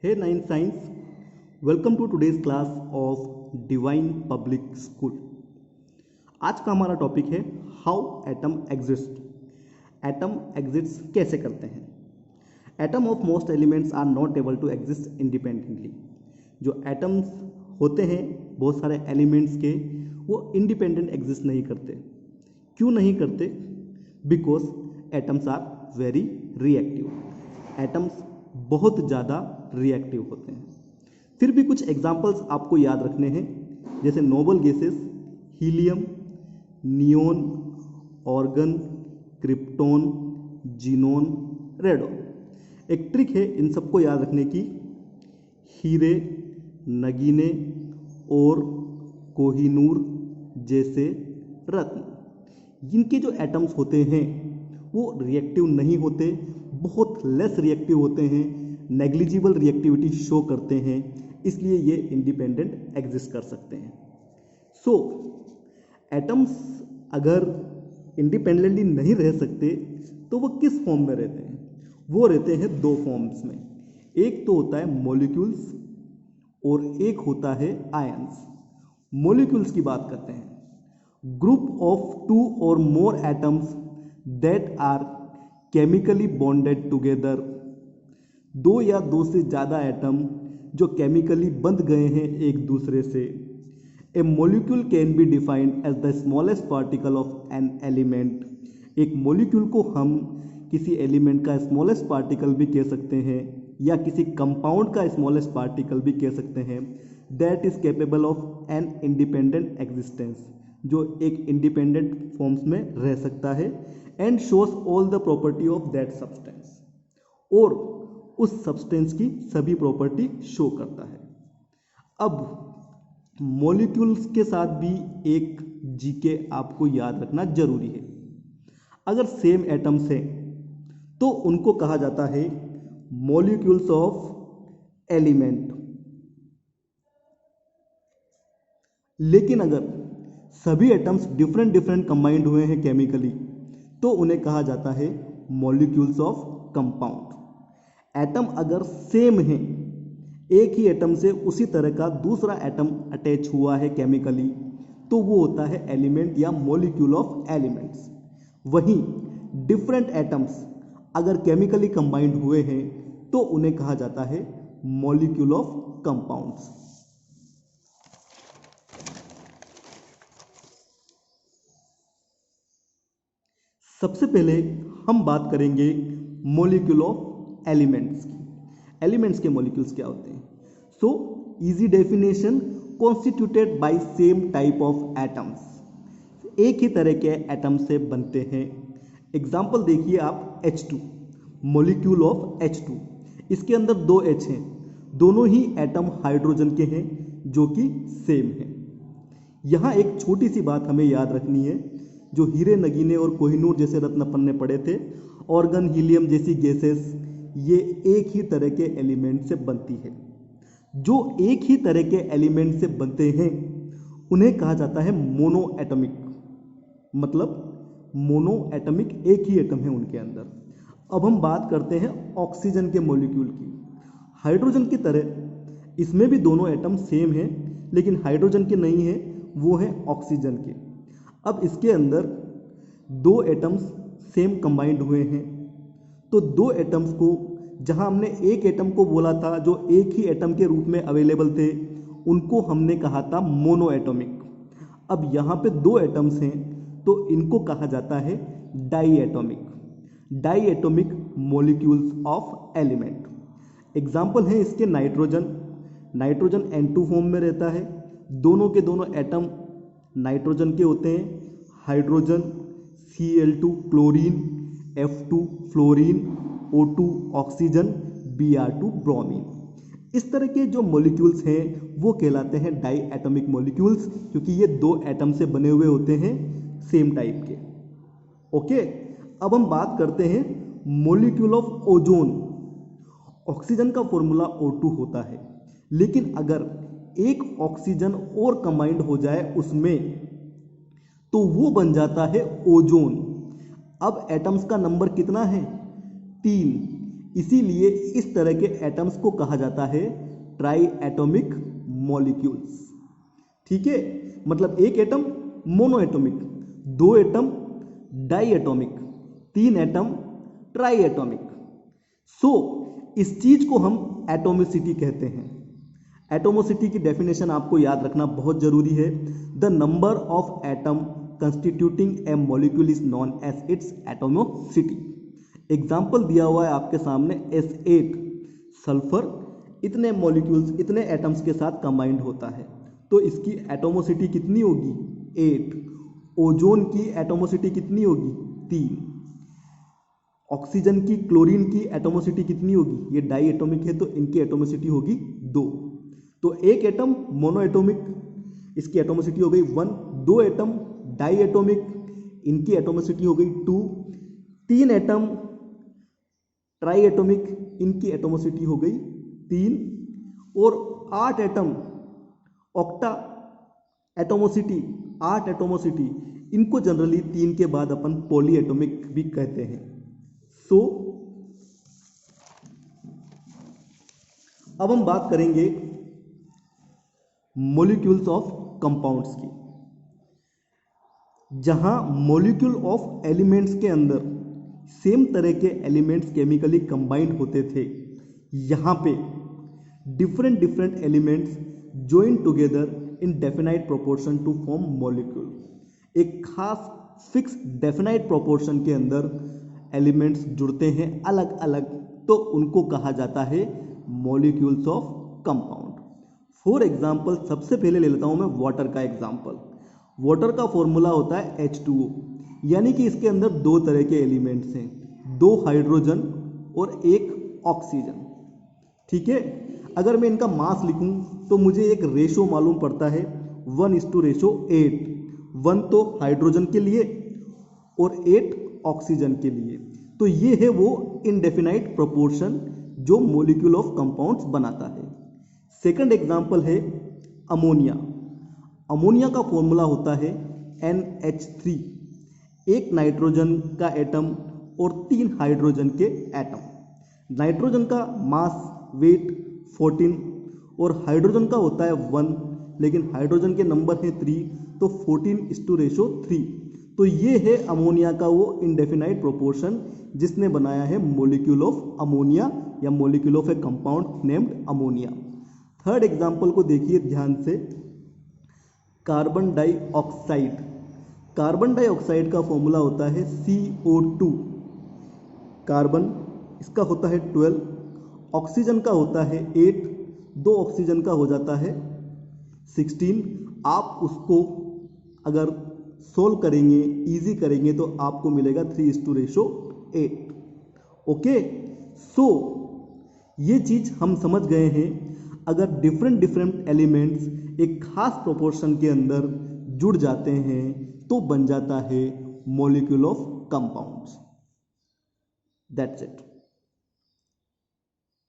Hey Nine Science, welcome to today's class of Divine Public School। आज का हमारा topic है how atom exist. Atom exist कैसे करते हैं। Atom of most elements are not able to exist independently. जो atoms होते हैं बहुत सारे एलिमेंट्स के, वो इंडिपेंडेंट एग्जिस्ट नहीं करते। क्यों नहीं करते? Because atoms are very reactive. Atoms बहुत ज़्यादा रिएक्टिव होते हैं। फिर भी कुछ एग्जाम्पल्स आपको याद रखने हैं, जैसे noble gases, helium, neon, organ, krypton, xenon, radon. एक ट्रिक है इन सबको याद रखने की। हीरे, नगीने और कोहिनूर जैसे रत्न, इनके जो एटम्स होते हैं वो रिएक्टिव नहीं होते, बहुत लेस रिएक्टिव होते हैं, नेग्लिजिबल रिएक्टिविटी शो करते हैं, इसलिए ये इंडिपेंडेंट एग्जिस्ट कर सकते हैं। सो एटम्स अगर इंडिपेंडेंटली नहीं रह सकते तो वो किस फॉर्म में रहते हैं? वो रहते हैं दो फॉर्म्स में। एक तो होता है मॉलिक्यूल्स और एक होता है आयंस। मॉलिक्यूल्स की बात करते हैं। ग्रुप ऑफ 2 और more atoms that are chemically bonded together. 2 या 2 से ज़्यादा एटम जो केमिकली बंध गए हैं एक दूसरे से। A molecule can be defined as the smallest particle of an element. एक मॉलिक्यूल को हम किसी एलिमेंट का स्मॉलेस्ट पार्टिकल भी कह सकते हैं या किसी कंपाउंड का स्मॉलेस्ट पार्टिकल भी कह सकते हैं। That is capable of an independent existence, जो एक इंडिपेंडेंट फॉर्म्स में रह सकता है। And shows all the property of that substance, और उस सब्सटेंस की सभी प्रॉपर्टी शो करता है। अब मॉलिक्यूल्स के साथ भी एक जीके आपको याद रखना जरूरी है। अगर सेम एटम्स हैं तो उनको कहा जाता है मॉलिक्यूल्स ऑफ एलिमेंट। लेकिन अगर सभी एटम्स डिफरेंट डिफरेंट कंबाइंड हुए हैं केमिकली, तो उन्हें कहा जाता है मॉलिक्यूल्स ऑफ कंपाउंड। एटम अगर सेम है, एक ही एटम से उसी तरह का दूसरा एटम अटैच हुआ है केमिकली, तो वो होता है एलिमेंट या मॉलिक्यूल ऑफ एलिमेंट्स। वहीं डिफरेंट एटम्स अगर केमिकली कंबाइंड हुए हैं तो उन्हें कहा जाता है मॉलिक्यूल ऑफ कंपाउंड्स। सबसे पहले हम बात करेंगे मॉलिक्यूल ऑफ एलिमेंट्स की। एलिमेंट्स के मॉलिक्यूल्स क्या होते हैं? So easy definition, constituted by same type of atoms. एक ही तरह के एटम से बनते हैं। एग्जाम्पल देखिए आप, H2, मॉलिक्यूल ऑफ H2। इसके अंदर 2 H हैं, दोनों ही एटम हाइड्रोजन के हैं जो कि सेम है। यहाँ एक छोटी सी बात हमें याद रखनी है। जो हीरे, नगीने और कोहिनूर जैसे रत्न अपन ने पढ़े थे, ऑर्गन, हीलियम जैसी गैसेस, ये एक ही तरह के एलिमेंट से बनती है। जो एक ही तरह के एलिमेंट से बनते हैं उन्हें कहा जाता है मोनो एटॉमिक। मतलब मोनो एटॉमिक, एक ही एटम है उनके अंदर। अब हम बात करते हैं ऑक्सीजन के मॉलिक्यूल की। हाइड्रोजन की तरह इसमें भी दोनों एटम सेम हैं, लेकिन हाइड्रोजन के नहीं है, वो है ऑक्सीजन के। अब इसके अंदर 2 एटम्स सेम कंबाइंड हुए हैं, तो 2 एटम्स को, जहां हमने एक एटम को बोला था जो एक ही एटम के रूप में अवेलेबल थे, उनको हमने कहा था मोनो एटॉमिक। अब यहाँ पे 2 एटम्स हैं तो इनको कहा जाता है diatomic. Diatomic molecules of element. Example है इसके नाइट्रोजन। नाइट्रोजन N2 फॉर्म में रहता है। दोनों के दोनों एटम नाइट्रोजन के होते हैं। Hydrogen, Cl2 chlorine, F2 fluorine, O2 oxygen, Br2 bromine. इस तरह के जो मॉलिक्यूल्स हैं वो कहलाते हैं डाई एटॉमिक मॉलिक्यूल्स, क्योंकि ये 2 एटम से बने हुए होते हैं सेम टाइप के। ओके, अब हम बात करते हैं मॉलिक्यूल ऑफ ओजोन। ऑक्सीजन का फॉर्मूला O2 होता है, लेकिन अगर एक ऑक्सीजन और कंबाइंड हो जाए उसमें, तो वो बन जाता है ओजोन। अब एटम्स का नंबर कितना है? 3। इसीलिए इस तरह के एटम्स को कहा जाता है ट्राई एटॉमिक मॉलिक्यूल्स। ठीक है, मतलब एक एटम मोनो एटॉमिक, दो एटम डाई एटॉमिक, तीन एटम ट्राई एटॉमिक। सो इस चीज को हम एटोमिसिटी कहते हैं। एटोमिसिटी की डेफिनेशन आपको याद रखना बहुत जरूरी है। The number of atom constituting a molecule is known as its atomicity. Example दिया हुआ है आपके सामने, S8 सल्फर इतने मॉलिक्यूल्स इतने एटम्स के साथ कंबाइंड होता है, तो इसकी एटोमिसिटी कितनी होगी? 8। ओजोन की एटोमिसिटी कितनी होगी? 3। ऑक्सीजन की, क्लोरीन की एटोमिसिटी कितनी होगी? ये डाई एटॉमिक है तो इनकी एटोमिसिटी होगी 2। तो एक एटम मोनो एटॉमिक, इसकी एटोमिसिटी हो गई 1। दो एटम डाई एटॉमिक, इनकी एटोमिसिटी हो गई 2। तीन एटम ट्राई एटॉमिक, इनकी एटोमिसिटी हो गई 3। और 8 एटम ऑक्टा एटोमोसिटी, 8 एटोमोसिटी, इनको जनरली 3 के बाद अपन पॉली एटॉमिक भी कहते हैं। सो अब हम बात करेंगे मॉलिक्यूल्स ऑफ कंपाउंड्स की। जहां मॉलिक्यूल ऑफ एलिमेंट्स के अंदर सेम तरह के एलिमेंट्स केमिकली कंबाइंड होते थे, यहां पे different different elements join together in definite proportion to form molecule. एक खास फिक्स डेफिनाइट प्रोपोर्शन के अंदर एलिमेंट्स जुड़ते हैं अलग अलग, तो उनको कहा जाता है molecules of compound. For example सबसे पहले ले लेता हूं मैं वाटर का एग्जाम्पल। वाटर का फॉर्मूला होता है H2O, यानी कि इसके अंदर दो तरह के एलिमेंट्स हैं, 2 हाइड्रोजन और 1 ऑक्सीजन। ठीक है, अगर मैं इनका मास लिखूं तो मुझे एक रेशो मालूम पड़ता है 1:8। 1 तो हाइड्रोजन के लिए और 8 ऑक्सीजन के लिए। तो ये है वो इनडेफिनाइट प्रोपोर्शन जो मॉलिक्यूल ऑफ कंपाउंड्स बनाता है। सेकंड एग्जांपल है अमोनिया। अमोनिया का फॉर्मूला होता है NH3, एक नाइट्रोजन का एटम और 3 हाइड्रोजन के एटम। नाइट्रोजन का मास वेट 14 और हाइड्रोजन का होता है 1, लेकिन हाइड्रोजन के नंबर है 3, तो 14:3। तो ये है अमोनिया का वो इनडेफिनाइट प्रोपोर्शन जिसने बनाया है मॉलिक्यूल ऑफ अमोनिया या molecule of A compound named ammonia. Third example को देखिए ध्यान से, कार्बन डाइऑक्साइड। कार्बन डाइऑक्साइड का फॉर्मूला होता है CO2। कार्बन इसका होता है 12, ऑक्सीजन का होता है 8, 2 ऑक्सीजन का हो जाता है 16। आप उसको अगर सोल्व करेंगे, इजी करेंगे, तो आपको मिलेगा 3:8। ओके, सो ये चीज हम समझ गए हैं। अगर डिफरेंट डिफरेंट एलिमेंट्स एक खास प्रोपोर्शन के अंदर जुड़ जाते हैं तो बन जाता है molecule of compounds. That's it.